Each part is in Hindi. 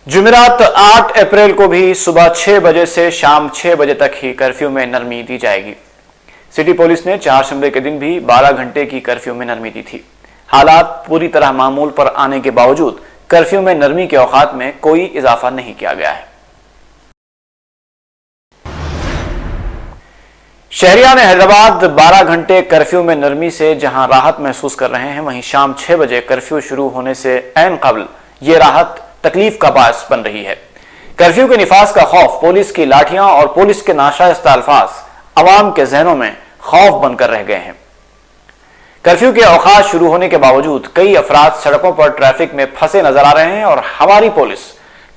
जुमेरात 8 अप्रैल को भी सुबह 6 बजे से शाम 6 बजे तक ही कर्फ्यू में नरमी दी जाएगी। सिटी पुलिस ने चारशंबे के दिन भी 12 घंटे की कर्फ्यू में नरमी दी थी। हालात पूरी तरह मामूल पर आने के बावजूद कर्फ्यू में नरमी के औकात में कोई इजाफा नहीं किया गया है। शहरिया ने हैदराबाद 12 घंटे कर्फ्यू में नरमी से जहां राहत महसूस कर रहे हैं, वहीं शाम 6 बजे कर्फ्यू शुरू होने से ऐन कबल ये राहत तकलीफ का बायस बन रही है। कर्फ्यू के निफाज का खौफ, पुलिस की लाठियां और पुलिस के नाशाइस्ता अल्फाज अवाम के जहनों में खौफ बनकर रह गए हैं। कर्फ्यू के औकात शुरू होने के बावजूद कई अफराद सड़कों पर ट्रैफिक में फंसे नजर आ रहे हैं और हमारी पुलिस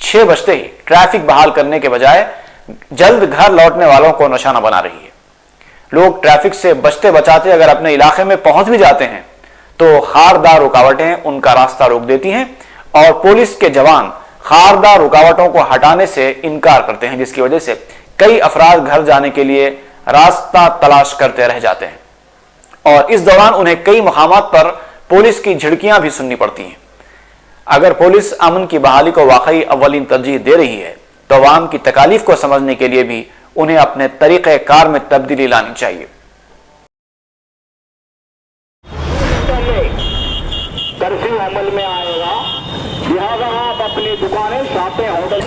6 बजते ही ट्रैफिक बहाल करने के बजाय जल्द घर लौटने वालों को निशाना बना रही है। लोग ट्रैफिक से बचते बचाते अगर अपने इलाके में पहुंच भी जाते हैं तो खारदार रुकावटें उनका रास्ता रोक देती हैं और पुलिस के जवान खारदार रुकावटों को हटाने से इनकार करते हैं, जिसकी वजह से कई अफराद घर जाने के लिए रास्ता तलाश करते रह जाते हैं और इस दौरान उन्हें कई मकामात पर पुलिस की झिड़कियां भी सुननी पड़ती हैं। अगर पुलिस अमन की बहाली को वाकई अव्वलीन तरजीह दे रही है तो अवाम की तकालीफ को समझने के लिए भी उन्हें अपने तरीके कार में तब्दीली लानी चाहिए। कर्फ्यू अमल में आएगा, लिहाजा आप अपनी दुकानें, शॉपें, होटल